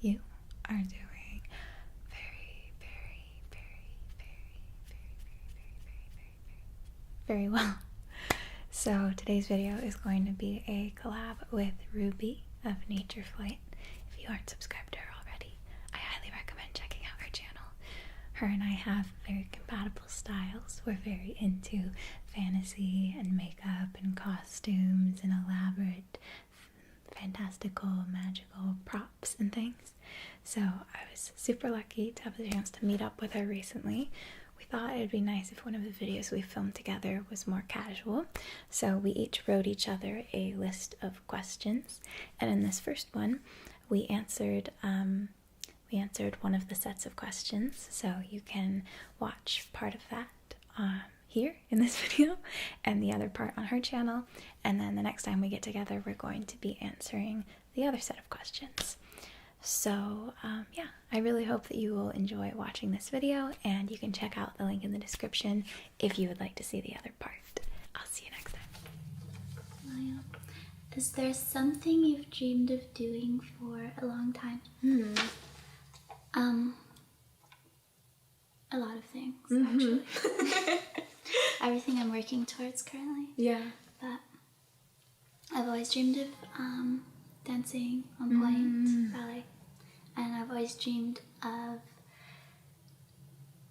you are doing very, very, very, very, very, very, very, very, very, very well. So today's video is going to be a collab with Ruby of Nature Flight. If you aren't subscribed to her already, I highly recommend checking out her channel. Her and I have very compatible styles. We're very into fantasy and makeup and costumes and elaborate, fantastical, magical props and things. So I was super lucky to have the chance to meet up with her recently. We thought it'd be nice if one of the videos we filmed together was more casual. So we each wrote each other a list of questions. And in this first one, we answered one of the sets of questions. So you can watch part of that here in this video and the other part on her channel, and then the next time we get together we're going to be answering the other set of questions. So yeah, I really hope that you will enjoy watching this video, and you can check out the link in the description if you would like to see the other part. I'll see you next time. Maya, is there something you've dreamed of doing for a long time? A lot of things, actually. Everything I'm working towards currently. Yeah. But I've always dreamed of dancing on point, ballet. And I've always dreamed of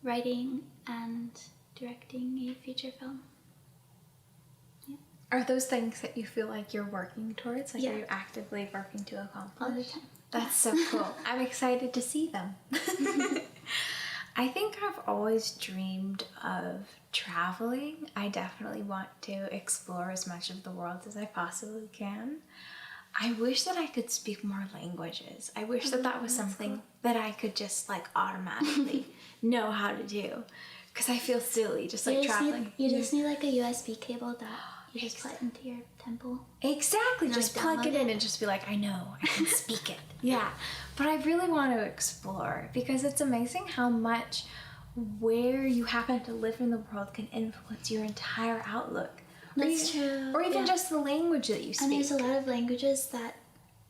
writing and directing a feature film. Yeah. Are those things that you feel like you're working towards? Like, Yeah. are you actively working to accomplish? All the time. That's so cool. I'm excited to see them. I think I've always dreamed of traveling. I definitely want to explore as much of the world as I possibly can. I wish that I could speak more languages. I wish that was something that I could just like automatically know how to do. Because I feel silly just like traveling. You just need like a USB cable that you just plug into your temple. Exactly. And just like plug it in download and just be like, I know, I can speak it. Yeah. But I really want to explore, because it's amazing how much where you happen to live in the world can influence your entire outlook. That's true. Or even just the language that you speak. And there's a lot of languages that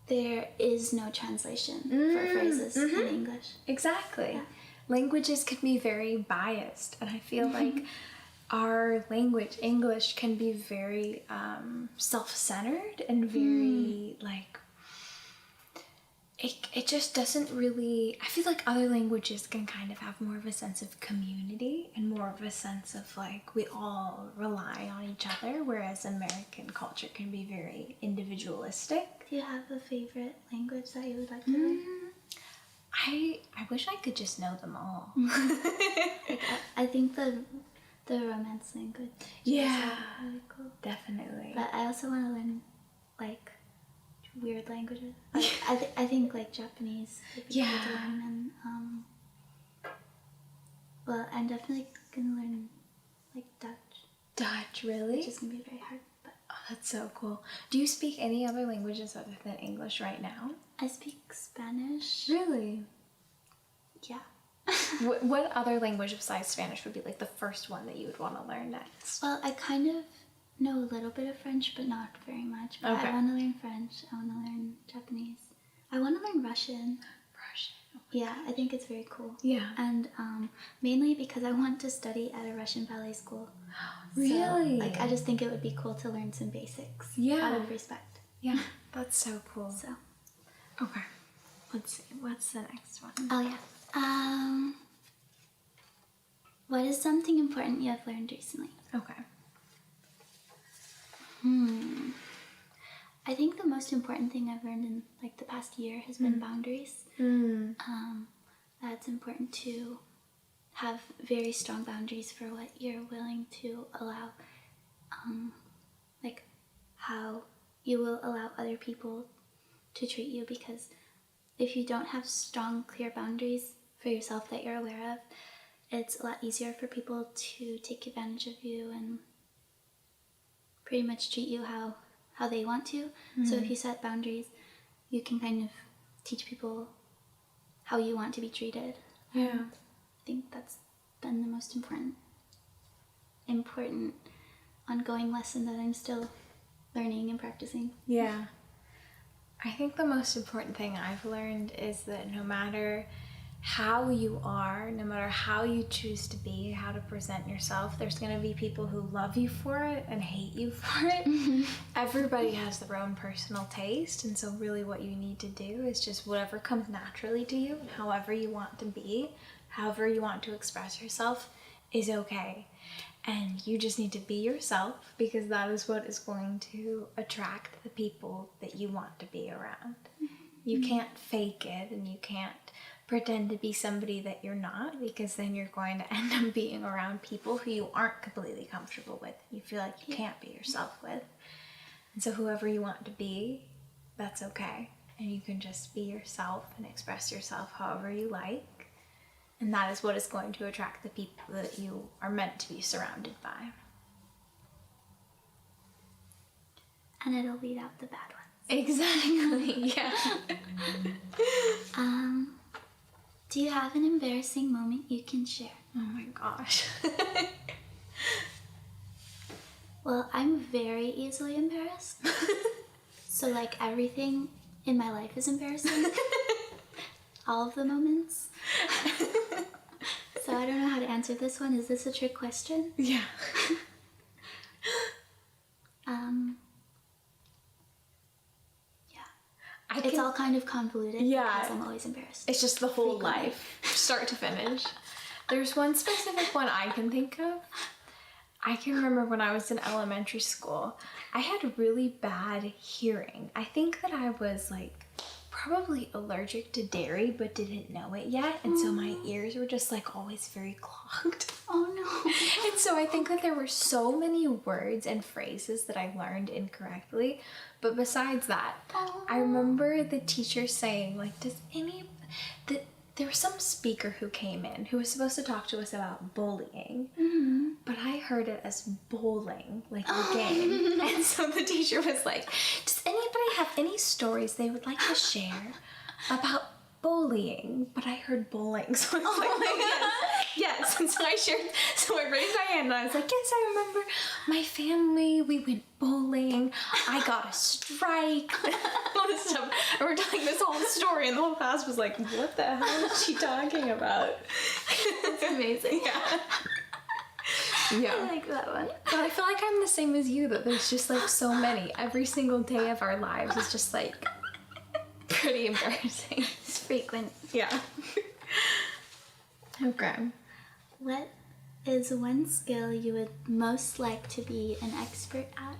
there is no translation for phrases in English. Exactly. Yeah. Languages can be very biased, and I feel like our language, English, can be very self-centered and very like, it just doesn't really, I feel like other languages can kind of have more of a sense of community and more of a sense of like we all rely on each other, whereas American culture can be very individualistic. Do you have a favorite language that you would like to learn? I wish I could just know them all. I think the Romance language Yeah. is really cool. Definitely. But I also want to learn like weird languages. Like, I think like Japanese would be cool to learn, and well, I'm definitely gonna learn like Dutch. Dutch, really? Which is gonna be very hard, but Oh, that's so cool. Do you speak any other languages other than English right now? I speak Spanish. Really? Yeah. What other language besides Spanish would be like the first one that you would want to learn next? Well, I kind of know a little bit of French, but not very much. But Okay. I want to learn French. I want to learn Japanese. I want to learn Russian. Russian. Yeah, I think it's very cool. Yeah. And mainly because I want to study at a Russian ballet school. Really? So, like, I just think it would be cool to learn some basics. Yeah. Out of respect. Yeah, that's so cool. So. Okay. Let's see. What's the next one? Oh yeah. What is something important you have learned recently? Okay. I think the most important thing I've learned in like the past year has been boundaries. That's important to have very strong boundaries for what you're willing to allow. Like how you will allow other people to treat you, because if you don't have strong, clear boundaries for yourself that you're aware of, it's a lot easier for people to take advantage of you and pretty much treat you how they want to. So if you set boundaries, you can kind of teach people how you want to be treated. Yeah. I think that's been the most important ongoing lesson that I'm still learning and practicing. Yeah. I think the most important thing I've learned is that no matter how you are, no matter how you choose to be, how to present yourself, there's going to be people who love you for it and hate you for it. Everybody has their own personal taste, and so really what you need to do is just whatever comes naturally to you and however you want to be, however you want to express yourself is okay. And you just need to be yourself, because that is what is going to attract the people that you want to be around. You can't fake it, and you can't pretend to be somebody that you're not, because then you're going to end up being around people who you aren't completely comfortable with. You feel like you can't be yourself with. And so whoever you want to be, that's okay. And you can just be yourself and express yourself however you like. And that is what is going to attract the people that you are meant to be surrounded by. And it'll weed out the bad ones. Exactly, yeah. Do you have an embarrassing moment you can share? Oh my gosh. Well, I'm very easily embarrassed. So like everything in my life is embarrassing. All of the moments. So I don't know how to answer this one. Is this a trick question? Yeah. Yeah. It's all kind of convoluted, because I'm always embarrassed. It's just the whole life, start to finish. There's one specific one I can think of. I can remember when I was in elementary school, I had really bad hearing. I think that I was like probably allergic to dairy but didn't know it yet, and so my ears were just like always very clogged. Oh no. And so I think that there were so many words and phrases that I learned incorrectly, but besides that, I remember the teacher saying like, there was some speaker who came in who was supposed to talk to us about bullying, but I heard it as bowling, like the game. And so the teacher was like, does anybody have any stories they would like to share about bullying? But I heard bowling, so I was like, yes. And so I raised my hand and I was like, yes, I remember my family, we went bowling, I got a strike, all this stuff. And we're telling this whole story, and the whole class was like, what the hell is she talking about? That's amazing. Yeah. Yeah. I like that one. But I feel like I'm the same as you, that there's just like so many. Every single day of our lives is just like pretty embarrassing. It's frequent. Yeah. Okay. What is one skill you would most like to be an expert at?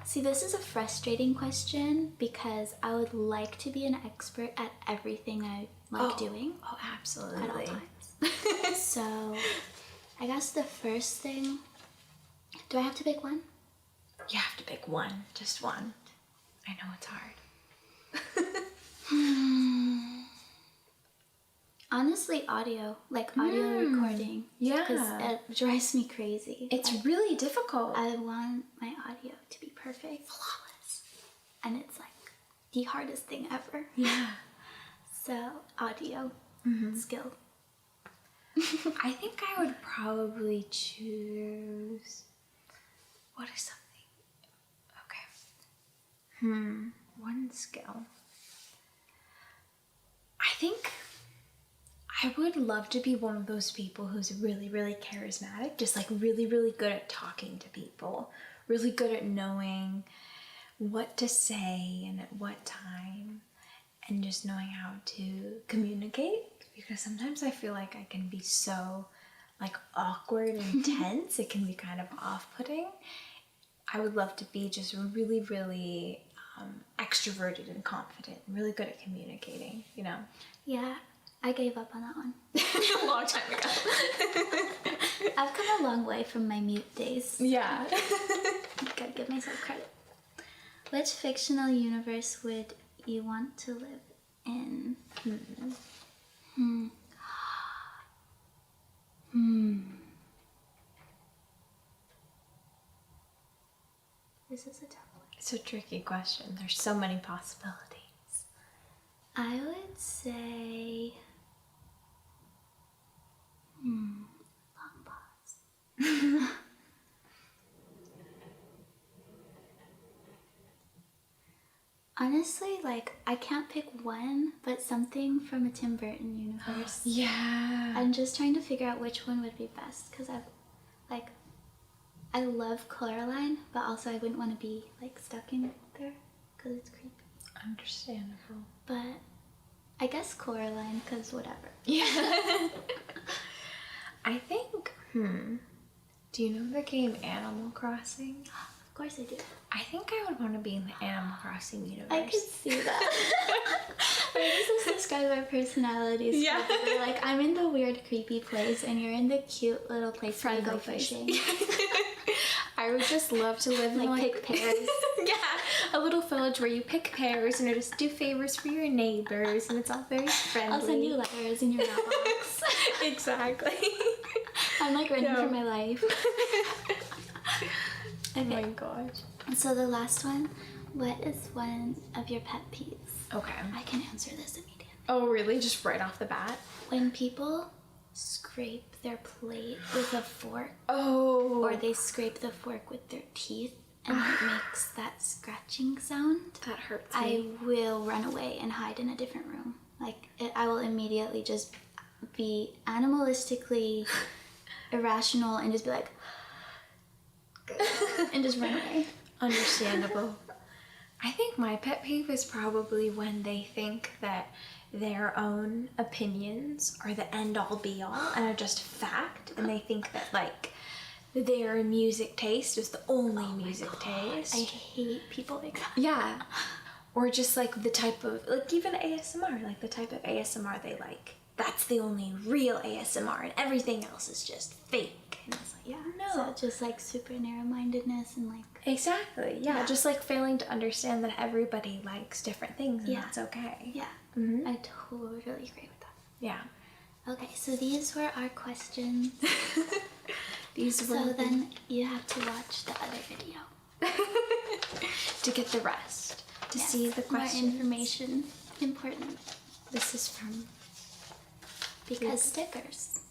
See, this is a frustrating question because I would like to be an expert at everything I like doing. Oh, absolutely. At all times. So, I guess the first thing... Do I have to pick one? You have to pick one. Just one. I know it's hard. Honestly, audio. Like audio recording. Yeah. Because it drives me crazy. It's really difficult. I want my audio to be perfect. Flawless. And it's like the hardest thing ever. Yeah. So, audio skill. I think I would probably choose... What is something? Okay. One skill. I think I would love to be one of those people who's really, really charismatic, just like really, really good at talking to people, really good at knowing what to say and at what time, and just knowing how to communicate, because sometimes I feel like I can be so like awkward and tense, it can be kind of off-putting. I would love to be just really, really extroverted and confident, really good at communicating, you know? Yeah, I gave up on that one. A long time ago. I've come a long way from my mute days. Yeah. Gotta give myself credit. Which fictional universe would you want to live in? This is a tough one. It's a tricky question. There's so many possibilities. I would say... long pause. Honestly, like, I can't pick one, but something from a Tim Burton universe. Yeah. I'm just trying to figure out which one would be best, because I love Coraline, but also I wouldn't want to be, like, stuck in there, because it's creepy. Understandable. But I guess Coraline, because whatever. Yeah. I think, do you know the game Animal Crossing? Of course I do. I think I would want to be in the Animal Crossing universe. I could see that. I guess this describe our personalities. Yeah. Perfectly. Like, I'm in the weird, creepy place, and you're in the cute little place where you go fishing. I would just love to live in Like, pick pears. Yeah, a little village where you pick pears and just do favors for your neighbors, and it's all very friendly. I'll send you letters in your mailbox. Exactly. I'm like running for my life. Oh my gosh. So the last one, what is one of your pet peeves? Okay. I can answer this immediately. Oh, really? Just right off the bat? When people scrape their plate with a fork, Oh. or they scrape the fork with their teeth, and it makes that scratching sound. That hurts I me. will run away and hide in a different room. Like, I will immediately just be animalistically irrational and just be like, and just run away. Understandable. I think my pet peeve is probably when they think that their own opinions are the end-all be-all and are just fact, and they think that, like, their music taste is the only music taste. I hate people like that. Yeah. Or just, like, the type of, like, even ASMR, like, the type of ASMR they like. That's the only real ASMR, and everything else is just fake. And it's like, yeah, no. So just, like, super narrow-mindedness and, like... Exactly, yeah. Just, like, failing to understand that everybody likes different things, and that's okay. Yeah. Mm-hmm. I totally agree with that. Yeah. Okay, so these were our questions. These were So then you have to watch the other video. to get the rest. To see the questions. More information. Important. This is from... Because stickers.